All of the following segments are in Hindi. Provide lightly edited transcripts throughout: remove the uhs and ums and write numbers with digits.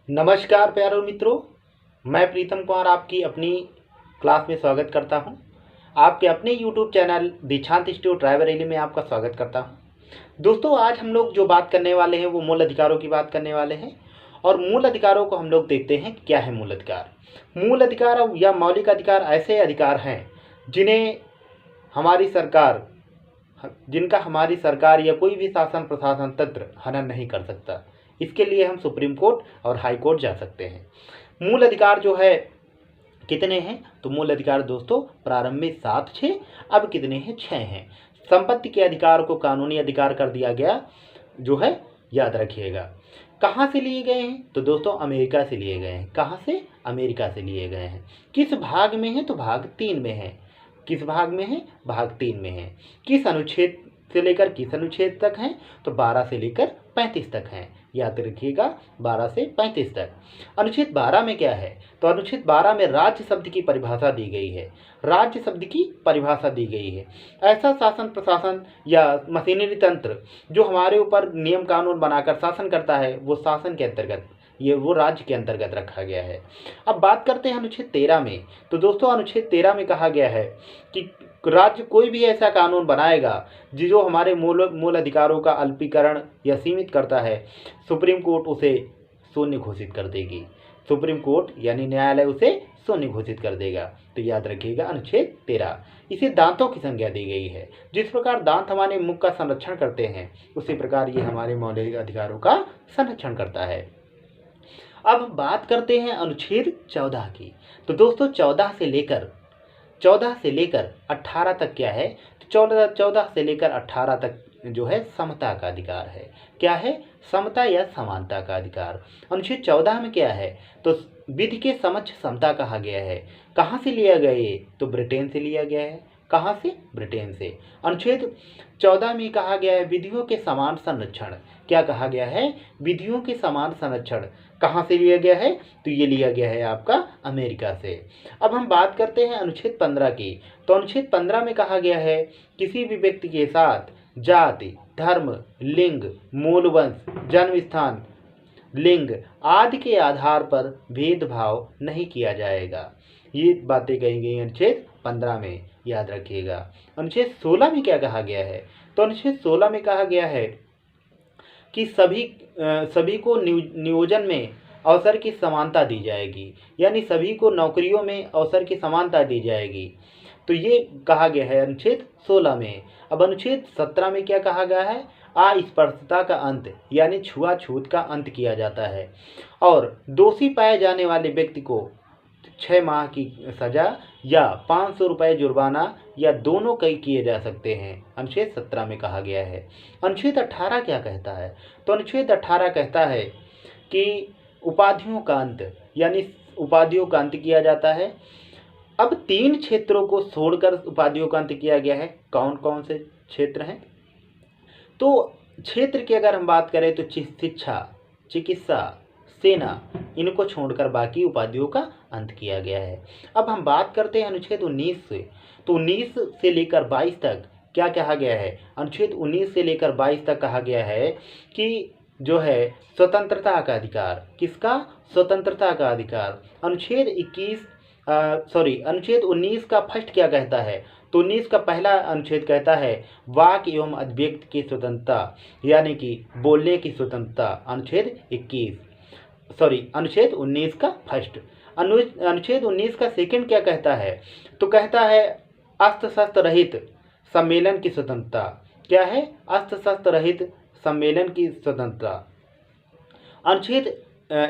नमस्कार प्यारे मित्रों, मैं प्रीतम कुमार आपकी अपनी क्लास में स्वागत करता हूं। आपके अपने YouTube चैनल दीक्षांत इंस्टीट्यूट रायबरेली में आपका स्वागत करता हूं। दोस्तों, आज हम लोग जो बात करने वाले हैं वो मूल अधिकारों की बात करने वाले हैं। और मूल अधिकारों को हम लोग देखते हैं क्या है मूल अधिकार। मूल अधिकार या मौलिक अधिकार ऐसे अधिकार हैं जिन्हें हमारी सरकार जिनका हमारी सरकार या कोई भी शासन प्रशासन तंत्र हनन नहीं कर सकता। इसके लिए हम सुप्रीम कोर्ट और हाई कोर्ट जा सकते हैं। मूल अधिकार जो है कितने हैं, तो मूल अधिकार दोस्तों प्रारंभ में 7 6, अब कितने हैं, 6 हैं। संपत्ति के अधिकार को कानूनी अधिकार कर दिया गया जो है, याद रखिएगा। कहाँ से लिए गए हैं, तो दोस्तों अमेरिका से लिए गए हैं। कहाँ से, अमेरिका से लिए गए हैं। किस भाग में है, तो भाग 3 में है। किस भाग में है, भाग 3 में है। किस अनुच्छेद से लेकर किस अनुच्छेद तक हैं, तो 12 से लेकर 35 तक हैं। याद रखिएगा 12 से 35 तक। अनुच्छेद 12 में क्या है, तो अनुच्छेद 12 में राज्य शब्द की परिभाषा दी गई है। राज्य शब्द की परिभाषा दी गई है। ऐसा शासन प्रशासन या मशीनरी तंत्र जो हमारे ऊपर नियम कानून बनाकर शासन करता है, वो शासन के अंतर्गत, वो राज्य के अंतर्गत रखा गया है। अब बात करते हैं अनुच्छेद 13 में। तो दोस्तों अनुच्छेद 13 में कहा गया है कि राज्य कोई भी ऐसा कानून बनाएगा जो हमारे मूल अधिकारों का अल्पीकरण या सीमित करता है, सुप्रीम कोर्ट उसे शून्य घोषित कर देगी। सुप्रीम कोर्ट यानी न्यायालय उसे शून्य घोषित कर देगा। तो याद रखिएगा अनुच्छेद 13। इसे दांतों की संज्ञा दी गई है। जिस प्रकार दांत हमारे मुख का संरक्षण करते हैं, उसी प्रकार ये हमारे मौलिक अधिकारों का संरक्षण करता है। अब हम बात करते हैं अनुच्छेद 14 की। तो दोस्तों 14 से लेकर 18 तक क्या है, तो 14 से लेकर 18 तक जो है समता का अधिकार है। क्या है, समता या समानता का अधिकार। अनुच्छेद 14 में क्या है, तो विधि के समक्ष समता कहा गया है। कहाँ से लिया गया ये, तो ब्रिटेन से लिया गया है। कहाँ से, ब्रिटेन से। अनुच्छेद 14 में कहा गया है विधियों के समान संरक्षण। क्या कहा गया है, विधियों के समान संरक्षण। कहाँ से लिया गया है, तो ये लिया गया है आपका अमेरिका से। अब हम बात करते हैं अनुच्छेद 15 की। तो अनुच्छेद 15 में कहा गया है किसी भी व्यक्ति के साथ जाति, धर्म, लिंग, मूल वंश, जन्म स्थान, लिंग आदि के आधार पर भेदभाव नहीं किया जाएगा। ये बातें कही गई अनुच्छेद 15 में, याद रखिएगा। अनुच्छेद 16 में क्या कहा गया है, तो अनुच्छेद 16 में कहा गया है कि सभी को नियोजन में अवसर की समानता दी जाएगी, यानी सभी को नौकरियों में अवसर की समानता दी जाएगी। तो ये कहा गया है अनुच्छेद 16 में। अब अनुच्छेद 17 में क्या कहा गया है, अस्पृश्यता का अंत यानी छुआछूत का अंत किया जाता है, और दोषी पाए जाने वाले व्यक्ति को 6 माह की सजा या 500 रुपये जुर्माना या दोनों कई किए जा सकते हैं। अनुच्छेद 17 में कहा गया है। अनुच्छेद 18 क्या कहता है, तो अनुच्छेद 18 कहता है कि उपाधियों का अंत, यानी उपाधियों का अंत किया जाता है। अब 3 क्षेत्रों को छोड़कर उपाधियों का अंत किया गया है। कौन कौन से क्षेत्र हैं, तो क्षेत्र की अगर हम बात करें तो शिक्षा, चिकित्सा, सेना, इनको छोड़कर बाकी उपाधियों का अंत किया गया है। अब हम बात करते हैं अनुच्छेद 19 से। तो 19 से लेकर 22 तक क्या कहा गया है, अनुच्छेद 19 से लेकर 22 तक कहा गया है कि जो है स्वतंत्रता का अधिकार। किसका, स्वतंत्रता का अधिकार। अनुच्छेद 19 का फर्स्ट क्या कहता है, तो 19 का पहला अनुच्छेद कहता है वाक एवं अभिव्यक्ति की स्वतंत्रता, यानी कि बोलने की स्वतंत्रता। अनुच्छेद 19 का फर्स्ट। अनुच्छेद 19 का सेकंड क्या कहता है, तो कहता है अस्त्र शस्त्र रहित सम्मेलन की स्वतंत्रता। क्या है, अस्त्र शस्त्र रहित सम्मेलन की स्वतंत्रता। अनुच्छेद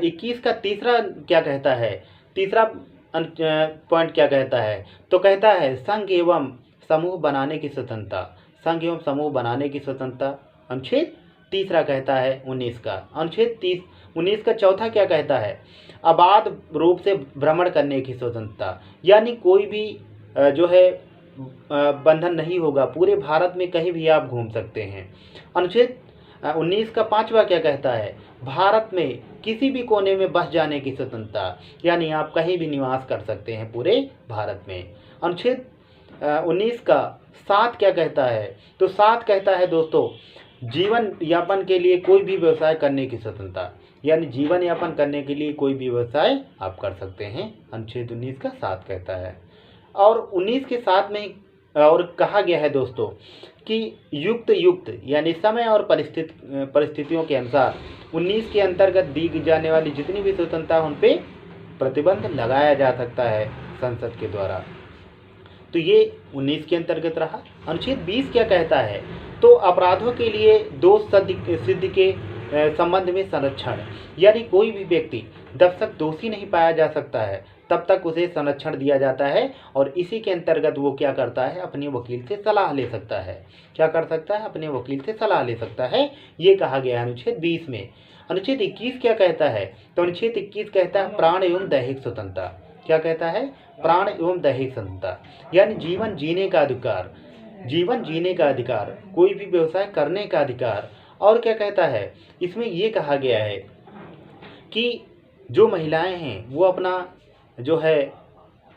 21 का तीसरा क्या कहता है, तीसरा पॉइंट क्या कहता है, तो कहता है संघ एवं समूह बनाने की स्वतंत्रता। संघ एवं समूह बनाने की स्वतंत्रता अनुच्छेद तीसरा कहता है 19 का। अनुच्छेद 19 का चौथा क्या कहता है, अबाध रूप से भ्रमण करने की स्वतंत्रता, यानी कोई भी जो है बंधन नहीं होगा, पूरे भारत में कहीं भी आप घूम सकते हैं। अनुच्छेद 19 का पांचवा क्या कहता है, भारत में किसी भी कोने में बस जाने की स्वतंत्रता, यानी आप कहीं भी निवास कर सकते हैं पूरे भारत में। अनुच्छेद 19 का 7 क्या कहता है, तो 7 कहता है दोस्तों जीवन यापन के लिए कोई भी व्यवसाय करने की स्वतंत्रता, यानी जीवन यापन करने के लिए कोई भी व्यवसाय आप कर सकते हैं, अनुच्छेद 19 का 7 कहता है। और 19 के 7 में और कहा गया है दोस्तों कि युक्त यानी समय और परिस्थितियों के अनुसार 19 के अंतर्गत दी जाने वाली जितनी भी स्वतंत्रता उन पर प्रतिबंध लगाया जा सकता है संसद के द्वारा। तो ये 19 के अंतर्गत रहा। अनुच्छेद 20 क्या कहता है? तो अपराधों के लिए दोष सिद्धि के संबंध में संरक्षण, यानी कोई भी व्यक्ति जब तक दोषी नहीं पाया जा सकता है तब तक उसे संरक्षण दिया जाता है, और इसी के अंतर्गत वो क्या करता है? अपने वकील से सलाह ले सकता है। क्या कर सकता है? अपने वकील से सलाह ले सकता है। ये कहा गया है अनुच्छेद 20 में। अनुच्छेद 21 क्या कहता है? तो अनुच्छेद 21 कहता है प्राण एवं दैहिक स्वतंत्रता। क्या कहता है? प्राण एवं दैहिक स्वतंत्रता, यानी जीवन जीने का अधिकार, जीवन जीने का अधिकार, कोई भी व्यवसाय करने का अधिकार। और क्या कहता है? इसमें ये कहा गया है कि जो महिलाएं हैं वो अपना जो है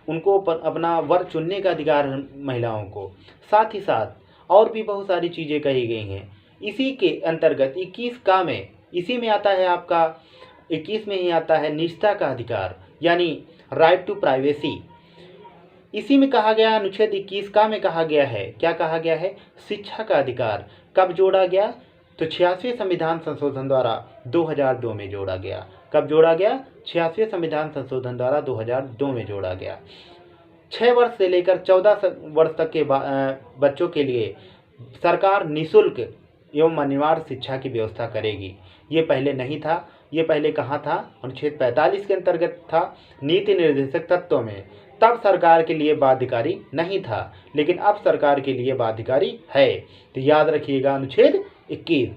उनको अपना वर चुनने का अधिकार है महिलाओं को। साथ ही साथ और भी बहुत सारी चीज़ें कही गई हैं। इसी के अंतर्गत 21 का में इसी में आता है आपका 21 में ही आता है निजता का अधिकार, यानी राइट टू प्राइवेसी। इसी में कहा गया अनुच्छेद 21 का में कहा गया है, क्या कहा गया है? शिक्षा का अधिकार। कब जोड़ा गया? तो 86वें संविधान संशोधन द्वारा 2002 में जोड़ा गया। कब जोड़ा गया? 86वें संविधान संशोधन द्वारा 2002 में जोड़ा गया। 6 वर्ष से लेकर 14 वर्ष तक के बच्चों के लिए सरकार निःशुल्क एवं अनिवार्य शिक्षा की व्यवस्था करेगी। ये पहले नहीं था। ये पहले कहाँ था? अनुच्छेद 45 के अंतर्गत था, नीति निर्देशक तत्वों में। तब सरकार के लिए बाध्यकारी नहीं था, लेकिन अब सरकार के लिए बाध्यकारी है। तो याद रखिएगा अनुच्छेद 21।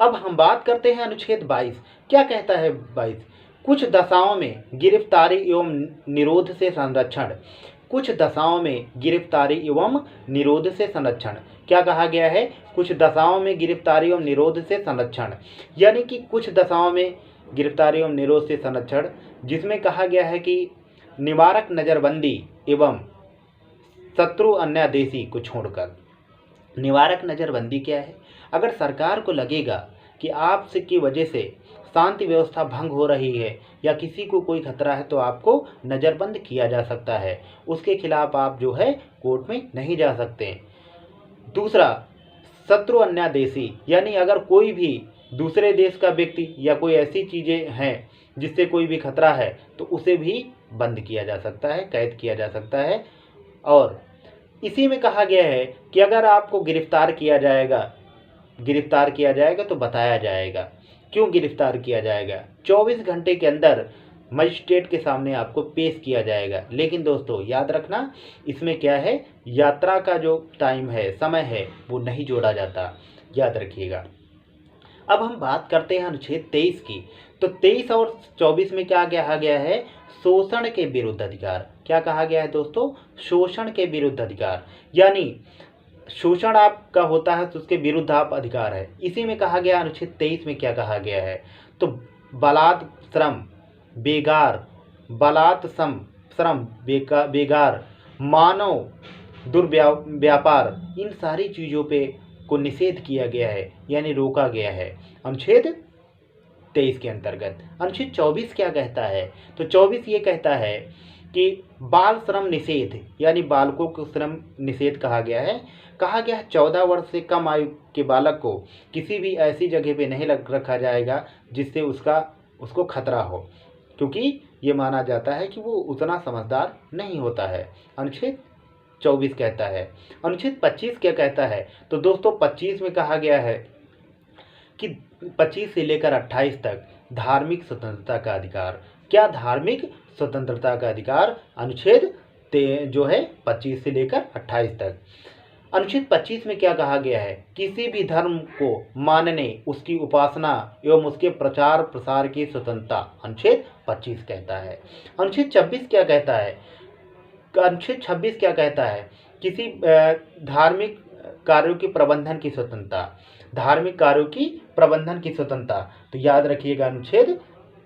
अब हम बात करते हैं अनुच्छेद 22। क्या कहता है 22? कुछ दशाओं में गिरफ्तारी एवं निरोध से संरक्षण। कुछ दशाओं में गिरफ्तारी एवं निरोध से संरक्षण। क्या कहा गया है? कुछ दशाओं में गिरफ्तारी एवं निरोध से संरक्षण, यानी कि कुछ दशाओं में गिरफ्तारी एवं निरोध से संरक्षण, जिसमें कहा गया है कि निवारक नज़रबंदी एवं शत्रु अन्यादेशी को छोड़कर। निवारक नज़रबंदी क्या है? अगर सरकार को लगेगा कि आपसे की वजह से शांति व्यवस्था भंग हो रही है या किसी को कोई खतरा है तो आपको नज़रबंद किया जा सकता है। उसके खिलाफ आप जो है कोर्ट में नहीं जा सकते। दूसरा, शत्रु अन्यादेशी, यानी अगर कोई भी दूसरे देश का व्यक्ति या कोई ऐसी चीज़ें हैं जिससे कोई भी खतरा है तो उसे भी बंद किया जा सकता है, कैद किया जा सकता है। और इसी में कहा गया है कि अगर आपको गिरफ्तार किया जाएगा तो बताया जाएगा क्यों गिरफ्तार किया जाएगा। 24 घंटे के अंदर मजिस्ट्रेट के सामने आपको पेश किया जाएगा। लेकिन दोस्तों याद रखना, इसमें क्या है? यात्रा का जो टाइम है, समय है, वो नहीं जोड़ा जाता, याद रखिएगा। अब हम बात करते हैं अनुच्छेद 23 की। तो 23 और 24 में क्या कहा गया है? शोषण के विरुद्ध अधिकार। क्या कहा गया है दोस्तों? शोषण के विरुद्ध अधिकार, यानी शोषण आपका होता है तो उसके विरुद्ध आप अधिकार है। इसी में कहा गया अनुच्छेद 23 में क्या कहा गया है? तो बलात् श्रम, बेगार, मानव दुर्व्यापार, इन सारी चीज़ों पे को निषेध किया गया है, यानी रोका गया है अनुच्छेद 23 के अंतर्गत। अनुच्छेद 24 क्या कहता है? तो 24 ये कहता है कि बाल श्रम निषेध, यानी बालकों को श्रम निषेध कहा गया है। कहा गया है 14 वर्ष से कम आयु के बालक को किसी भी ऐसी जगह पे नहीं रखा जाएगा जिससे उसको खतरा हो, क्योंकि ये माना जाता है कि वो उतना समझदार नहीं होता है। अनुच्छेद 24 कहता है। अनुच्छेद 25 क्या कहता है? तो दोस्तों 25 में कहा गया है कि 25 से लेकर 28 तक धार्मिक स्वतंत्रता का अधिकार। क्या? धार्मिक स्वतंत्रता का अधिकार। अनुच्छेद जो है 25 से लेकर 28 तक। अनुच्छेद 25 में क्या कहा गया है? किसी भी धर्म को मानने, उसकी उपासना एवं उसके प्रचार प्रसार की स्वतंत्रता, अनुच्छेद 25 कहता है। अनुच्छेद 26 क्या कहता है? अनुच्छेद 26 क्या कहता है? किसी धार्मिक कार्यों की प्रबंधन की स्वतंत्रता, धार्मिक कार्यों की प्रबंधन की स्वतंत्रता। तो याद रखिएगा अनुच्छेद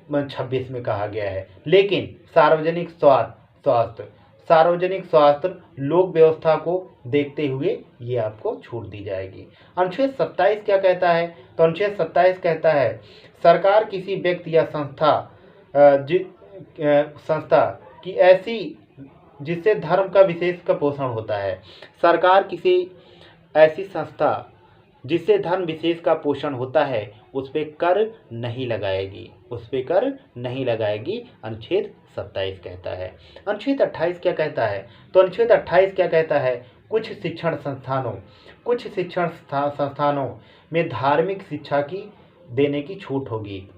26 में कहा गया है। लेकिन सार्वजनिक स्वास्थ्य, सार्वजनिक स्वास्थ्य, लोक व्यवस्था को देखते हुए ये आपको छूट दी जाएगी। अनुच्छेद 27 क्या कहता है? तो अनुच्छेद 27 कहता है सरकार किसी व्यक्ति या संस्था की ऐसी जिससे धर्म का विशेष का पोषण होता है। सरकार किसी ऐसी संस्था जिससे धर्म विशेष का पोषण होता है उस पर कर नहीं लगाएगी, उस पर कर नहीं लगाएगी, अनुच्छेद 27 कहता है। अनुच्छेद 28 क्या कहता है? तो अनुच्छेद 28 क्या कहता है? कुछ शिक्षण संस्थानों में धार्मिक शिक्षा की देने की छूट होगी।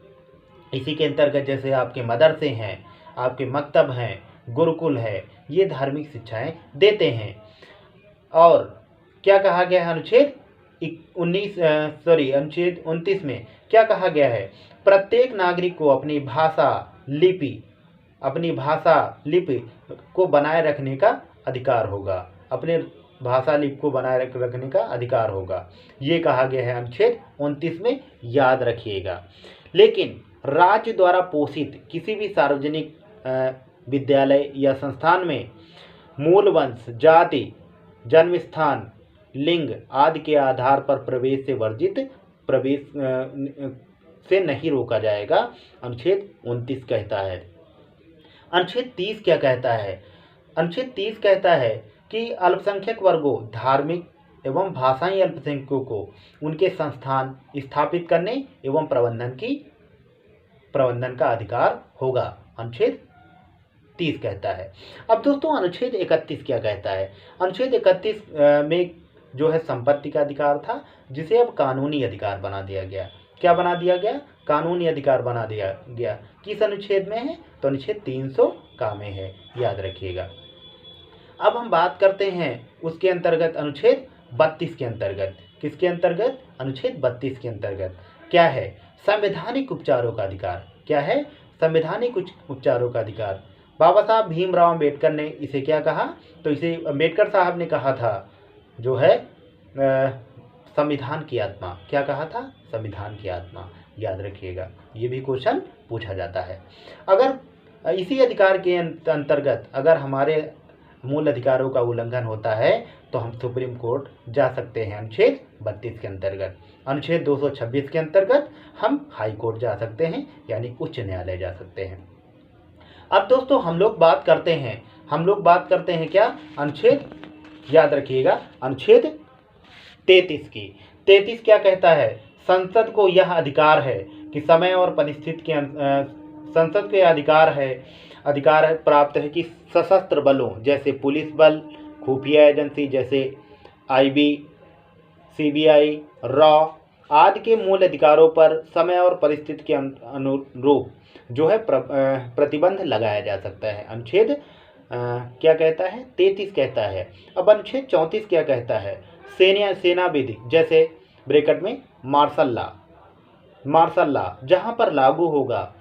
इसी के अंतर्गत जैसे आपके मदरसे हैं, आपके मकतब हैं, गुरुकुल है, ये धार्मिक शिक्षाएं देते हैं। और क्या कहा गया है अनुच्छेद 29 में क्या कहा गया है? प्रत्येक नागरिक को अपनी भाषा लिपि को बनाए रखने का अधिकार होगा, अपने भाषा लिपि को बनाए रखने का अधिकार होगा, ये कहा गया है अनुच्छेद 29 में, याद रखिएगा। लेकिन राज्य द्वारा पोषित किसी भी सार्वजनिक विद्यालय या संस्थान में मूल वंश, जाति, जन्म स्थान, लिंग आदि के आधार पर प्रवेश से नहीं रोका जाएगा, अनुच्छेद 29 कहता है। अनुच्छेद 30 क्या कहता है? अनुच्छेद 30 कहता है कि अल्पसंख्यक वर्गों, धार्मिक एवं भाषाई अल्पसंख्यकों को उनके संस्थान स्थापित करने एवं प्रबंधन का अधिकार होगा, अनुच्छेद 30 कहता है। अब दोस्तों अनुच्छेद 31 क्या कहता है? अनुच्छेद 31 में जो है संपत्ति का अधिकार था, जिसे अब कानूनी अधिकार बना दिया गया। क्या बना दिया गया? कानूनी अधिकार बना दिया गया। किस अनुच्छेद में है? तो अनुच्छेद 300 का में है, याद रखिएगा। अब हम बात करते हैं उसके अंतर्गत अनुच्छेद 32 के अंतर्गत। किसके अंतर्गत? अनुच्छेद 32 के अंतर्गत क्या है? संवैधानिक उपचारों का अधिकार। क्या है? संवैधानिक उपचारों का अधिकार। बाबा साहब भीमराव अम्बेडकर ने इसे क्या कहा? तो इसे अम्बेडकर साहब ने कहा था जो है संविधान की आत्मा। क्या कहा था? संविधान की आत्मा, याद रखिएगा, ये भी क्वेश्चन पूछा जाता है। अगर इसी अधिकार के अंतर्गत अगर हमारे मूल अधिकारों का उल्लंघन होता है तो हम सुप्रीम कोर्ट जा सकते हैं, अनुच्छेद 32 के अंतर्गत। अनुच्छेद 226 के अंतर्गत हम हाई कोर्ट जा सकते हैं, यानी उच्च न्यायालय जा सकते हैं। अब दोस्तों हम लोग बात करते हैं क्या? अनुच्छेद, याद रखिएगा, अनुच्छेद 33 की। 33 क्या कहता है? संसद को यह अधिकार है कि समय और परिस्थिति के संसद को अधिकार प्राप्त है कि सशस्त्र बलों जैसे पुलिस बल, खुफिया एजेंसी जैसे IB, CBI, रॉ आदि के मूल अधिकारों पर समय और परिस्थिति के अनुरूप जो है प्रतिबंध लगाया जा सकता है। अनुच्छेद क्या कहता है? 33 कहता है। अब अनुच्छेद 34 क्या कहता है? सेना विधि जैसे ब्रैकेट में मार्शल लॉ जहाँ पर लागू होगा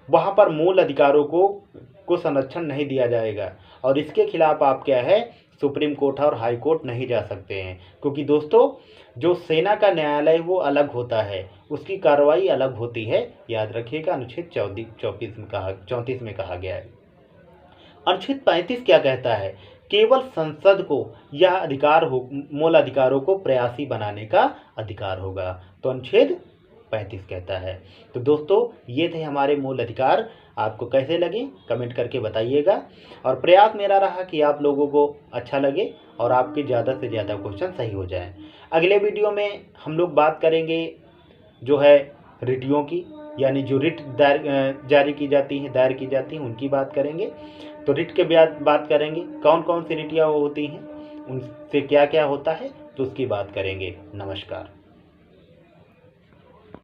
वहाँ पर मूल अधिकारों को संरक्षण नहीं दिया जाएगा, और इसके खिलाफ आप क्या है? सुप्रीम कोर्ट और हाई कोर्ट नहीं जा सकते हैं, क्योंकि दोस्तों जो सेना का न्यायालय वो अलग होता है, उसकी कार्रवाई अलग होती है, याद रखिएगा। अनुच्छेद 34 में कहा गया है। अनुच्छेद 35 क्या कहता है? केवल संसद को यह मूल अधिकारों को प्रयासी बनाने का अधिकार होगा, तो अनुच्छेद 35 कहता है। तो दोस्तों ये थे हमारे मूल अधिकार। आपको कैसे लगे कमेंट करके बताइएगा, और प्रयास मेरा रहा कि आप लोगों को अच्छा लगे और आपके ज़्यादा से ज़्यादा क्वेश्चन सही हो जाएं। अगले वीडियो में हम लोग बात करेंगे जो है रिटियों की, यानी जो रिट दायर की जाती हैं उनकी बात करेंगे। तो रिट के बात करेंगे, कौन कौन सी रिटियाँ होती हैं, उनसे क्या क्या होता है, तो उसकी बात करेंगे। नमस्कार।